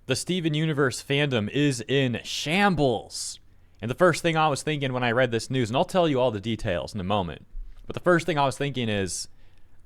The Steven Universe fandom is in shambles. And the first thing I was thinking when I read this news, and I'll tell you all the details in a moment, but the first thing I was thinking is,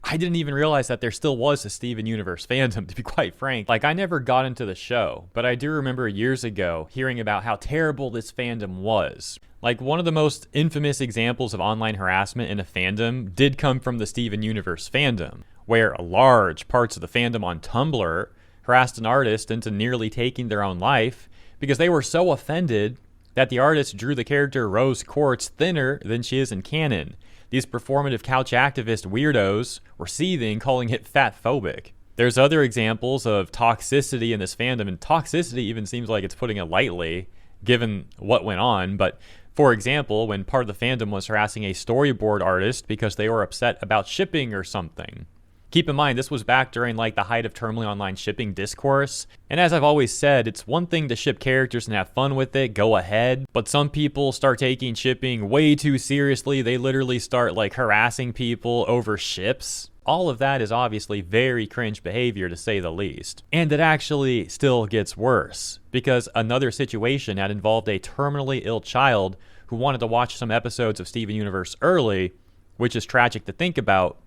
I didn't even realize that there still was a Steven Universe fandom, to be quite frank. Like, I never got into the show, but I do remember years ago hearing about how terrible this fandom was. Like, one of the most infamous examples of online harassment in a fandom did come from the Steven Universe fandom, where large parts of the fandom on Tumblr harassed an artist into nearly taking their own life because they were so offended that the artist drew the character Rose Quartz thinner than she is in canon. These performative couch activist weirdos were seething, calling it fatphobic. There's other examples of toxicity in this fandom, and toxicity even seems like it's putting it lightly, given what went on. But for example, when part of the fandom was harassing a storyboard artist because they were upset about shipping or something. Keep in mind, this was back during like the height of terminally online shipping discourse. And as I've always said, it's one thing to ship characters and have fun with it, go ahead. But some people start taking shipping way too seriously. They literally start like harassing people over ships. All of that is obviously very cringe behavior, to say the least. And it actually still gets worse, because another situation had involved a terminally ill child who wanted to watch some episodes of Steven Universe early, which is tragic to think about,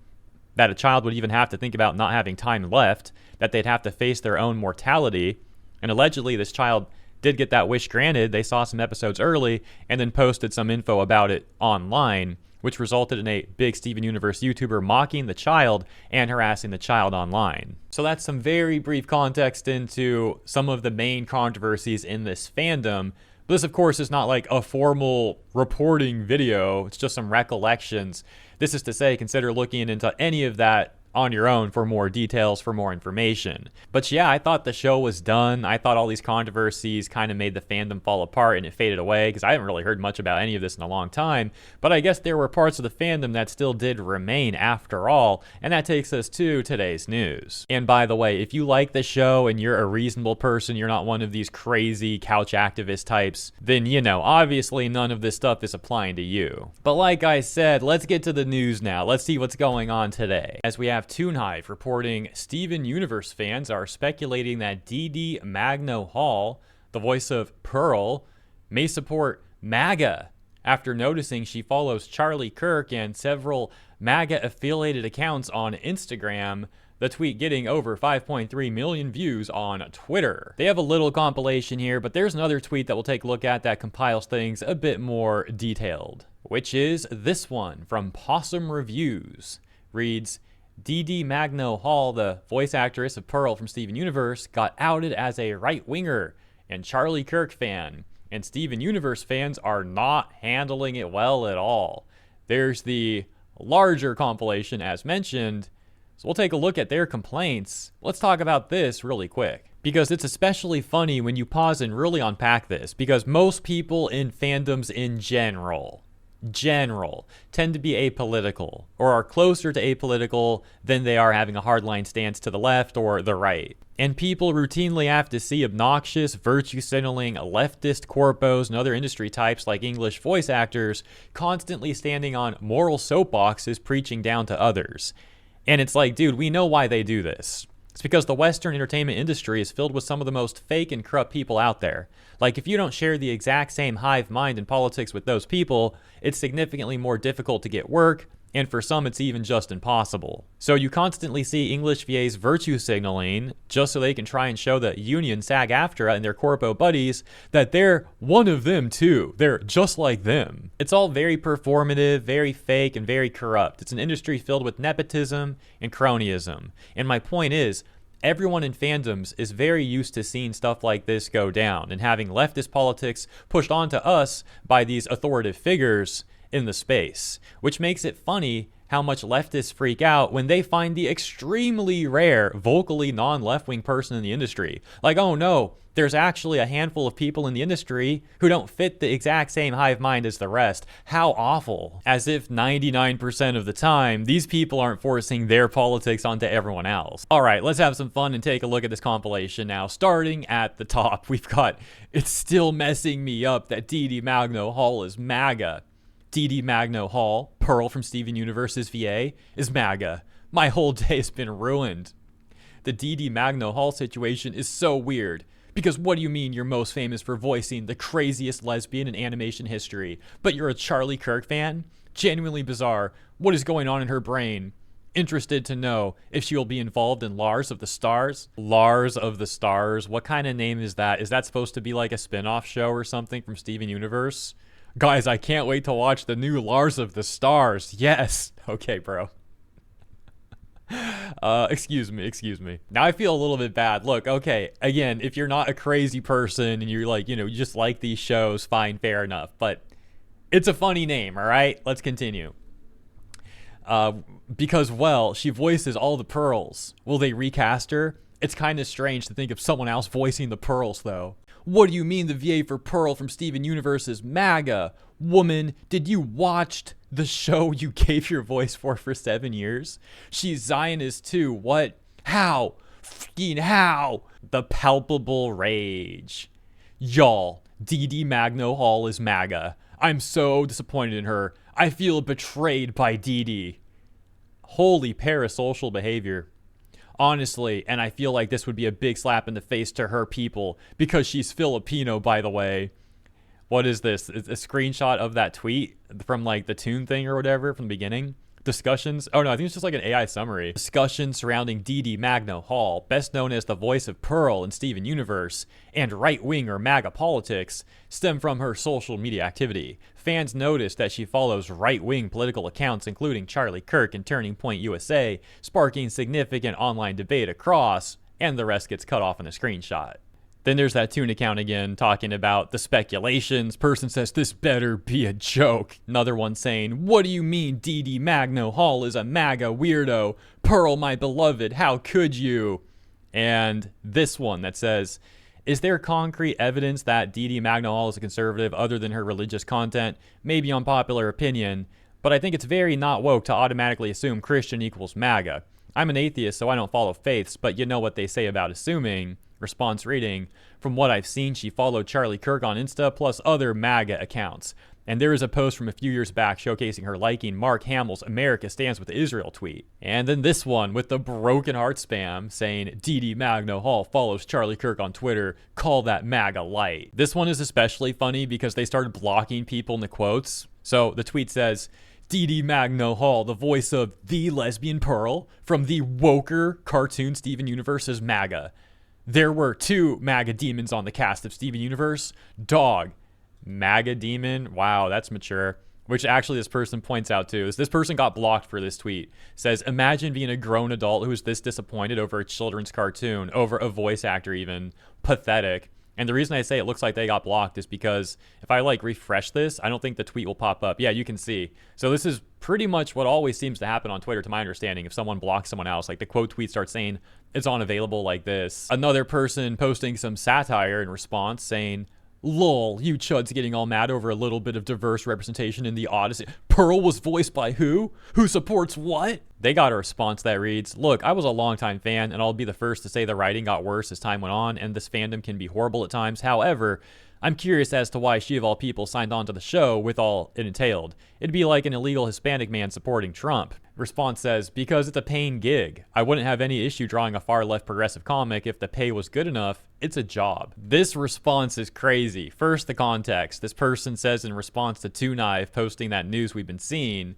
that a child would even have to think about not having time left, that they'd have to face their own mortality. And allegedly, this child did get that wish granted. They saw some episodes early and then posted some info about it online, which resulted in a big Steven Universe YouTuber mocking the child and harassing the child online. So that's some very brief context into some of the main controversies in this fandom. But this, of course, is not like a formal reporting video. It's just some recollections. This is to say, consider looking into any of that on your own for more details, for more information. But yeah, I thought the show was done. I thought all these controversies kind of made the fandom fall apart and it faded away, because I haven't really heard much about any of this in a long time. But I guess there were parts of the fandom that still did remain after all, and that takes us to today's news. And by the way, if you like the show and you're a reasonable person, you're not one of these crazy couch activist types, then you know, obviously none of this stuff is applying to you. But like I said, let's get to the news now. Let's see what's going on today. As we have ToonHive reporting Steven Universe fans are speculating that DD Magno Hall, the voice of Pearl, may support MAGA after noticing she follows Charlie Kirk and several MAGA affiliated accounts on Instagram, the tweet getting over 5.3 million views on Twitter. They have a little compilation here, but there's another tweet that we'll take a look at that compiles things a bit more detailed, which is this one from Possum Reviews. Reads, DD Magno Hall, the voice actress of Pearl from Steven Universe, got outed as a right-winger and Charlie Kirk fan, and Steven Universe fans are not handling it well at all. There's the larger compilation as mentioned, so we'll take a look at their complaints. Let's talk about this really quick, because it's especially funny when you pause and really unpack this, because most people in fandoms in general tend to be apolitical, or are closer to apolitical than they are having a hardline stance to the left or the right. And people routinely have to see obnoxious, virtue-signaling, leftist corpos and other industry types like English voice actors constantly standing on moral soapboxes preaching down to others. And it's like, dude, we know why they do this. It's because the Western entertainment industry is filled with some of the most fake and corrupt people out there. Like, if you don't share the exact same hive mind in politics with those people, it's significantly more difficult to get work, and for some it's even just impossible. So you constantly see English VAs virtue signaling just so they can try and show the union SAG-AFTRA and their corpo buddies that they're one of them too. They're just like them. It's all very performative, very fake, and very corrupt. It's an industry filled with nepotism and cronyism. And my point is, everyone in fandoms is very used to seeing stuff like this go down and having leftist politics pushed onto us by these authoritative figures in the space, which makes it funny how much leftists freak out when they find the extremely rare, vocally non-left-wing person in the industry. Like, oh no, there's actually a handful of people in the industry who don't fit the exact same hive mind as the rest. How awful. As if 99% of the time, these people aren't forcing their politics onto everyone else. All right, let's have some fun and take a look at this compilation now. Starting at the top, we've got, it's still messing me up that DD Magno Hall is MAGA. DD Magno Hall, Pearl from Steven Universe's VA, is MAGA. My whole day has been ruined. The DD Magno Hall situation is so weird, Because what do you mean you're most famous for voicing the craziest lesbian in animation history, but you're a Charlie Kirk fan? Genuinely bizarre. What is going on in her brain? Interested to know if she will be involved in Lars of the Stars. Lars of the Stars? What kind of name is that? Is that supposed to be like a spin-off show or something from Steven Universe? Guys, I can't wait to watch the new Lars of the Stars. Yes. Okay, bro. Excuse me. Now I feel a little bit bad. Look, okay, again, if you're not a crazy person and you're like, you just like these shows, fine, fair enough. But it's a funny name, all right? Let's continue. Because, well, she voices all the Pearls. Will they recast her? It's kind of strange to think of someone else voicing the Pearls, though. What do you mean the VA for Pearl from Steven Universe is MAGA? Woman, did you watch the show you gave your voice for 7 years? She's Zionist too. What? How? Fucking how? The palpable rage. Y'all, Dee Magno Hall is MAGA. I'm so disappointed in her. I feel betrayed by Dee. Holy parasocial behavior. Honestly, and I feel like this would be a big slap in the face to her people because she's Filipino, by the way. What is this? It's a screenshot of that tweet from like the Toon thing or whatever from the beginning. Discussions. Oh no, I think it's just like an AI summary. Discussions surrounding Dee Magno Hall, best known as the voice of Pearl in Steven Universe, and right-wing or MAGA politics, stem from her social media activity. Fans noticed that she follows right-wing political accounts, including Charlie Kirk and Turning Point USA, sparking significant online debate across, and the rest gets cut off in a screenshot. Then there's that Toon account again talking about the speculations. Person says, this better be a joke. Another one saying, what do you mean Dee Magno Hall is a MAGA weirdo? Pearl, my beloved, how could you? And this one that says, is there concrete evidence that Dee Magno Hall is a conservative other than her religious content? Maybe unpopular opinion, but I think it's very not woke to automatically assume Christian equals MAGA. I'm an atheist, so I don't follow faiths, but you know what they say about assuming. Response reading, from what I've seen, she followed Charlie Kirk on Insta plus other MAGA accounts. And there is a post from a few years back showcasing her liking Mark Hamill's America Stands with Israel tweet. And then this one with the broken heart spam saying, Dee Magno Hall follows Charlie Kirk on Twitter, call that MAGA light. This one is especially funny because they started blocking people in the quotes. So the tweet says, Dee Magno Hall, the voice of the lesbian Pearl from the woker cartoon Steven Universe is MAGA. There were 2 MAGA demons on the cast of Steven Universe. Dog. MAGA demon? Wow, that's mature. Which actually this person points out too. This person got blocked for this tweet. Says, imagine being a grown adult who is this disappointed over a children's cartoon, over a voice actor even. Pathetic. And the reason I say it looks like they got blocked is because if I like refresh this, I don't think the tweet will pop up. Yeah, you can see. So this is pretty much what always seems to happen on Twitter, to my understanding. If someone blocks someone else, like the quote tweet starts saying it's unavailable like this. Another person posting some satire in response saying, lol, you chuds getting all mad over a little bit of diverse representation in the Odyssey. Pearl was voiced by who? Who supports what? They got a response that reads, look, I was a longtime fan, and I'll be the first to say the writing got worse as time went on, and this fandom can be horrible at times. However, I'm curious as to why she of all people signed on to the show with all it entailed. It'd be like an illegal Hispanic man supporting Trump. Response says, because it's a paying gig. I wouldn't have any issue drawing a far left progressive comic if the pay was good enough. It's a job. This response is crazy. First, the context. This person says in response to Two Knife posting that news we've been seeing,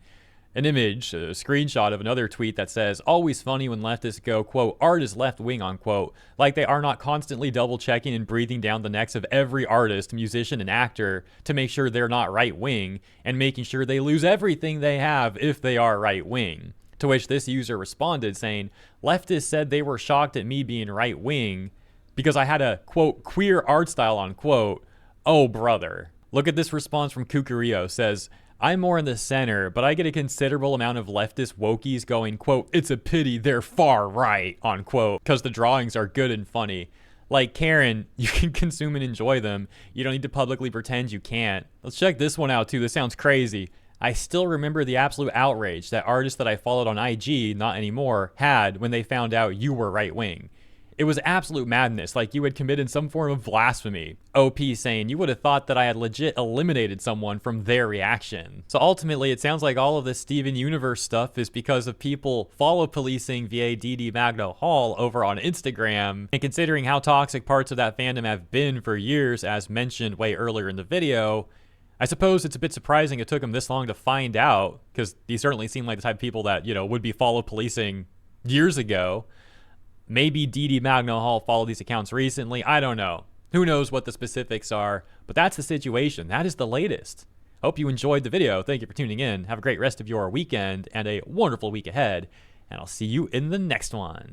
an image, a screenshot of another tweet that says, always funny when leftists go, quote, art is left wing, unquote, like they are not constantly double checking and breathing down the necks of every artist, musician, and actor to make sure they're not right wing and making sure they lose everything they have if they are right wing. To which this user responded saying, leftists said they were shocked at me being right wing because I had a, quote, queer art style, unquote. Oh, brother. Look at this response from Kukurio. Says, I'm more in the center, but I get a considerable amount of leftist wokies going, quote, it's a pity they're far right, unquote, because the drawings are good and funny. Like, Karen, you can consume and enjoy them. You don't need to publicly pretend you can't. Let's check this one out, too. This sounds crazy. I still remember the absolute outrage that artists that I followed on IG, not anymore, had when they found out you were right-wing. It was absolute madness, like you had committed some form of blasphemy. OP saying you would have thought that I had legit eliminated someone from their reaction. So ultimately, it sounds like all of this Steven Universe stuff is because of people follow policing via DD Magno Hall over on Instagram, and considering how toxic parts of that fandom have been for years, as mentioned way earlier in the video, I suppose it's a bit surprising it took him this long to find out, because he certainly seemed like the type of people that, would be follow policing years ago. Maybe DD Magno Hall followed these accounts recently. I don't know. Who knows what the specifics are, but that's the situation. That is the latest. Hope you enjoyed the video. Thank you for tuning in. Have a great rest of your weekend and a wonderful week ahead, and I'll see you in the next one.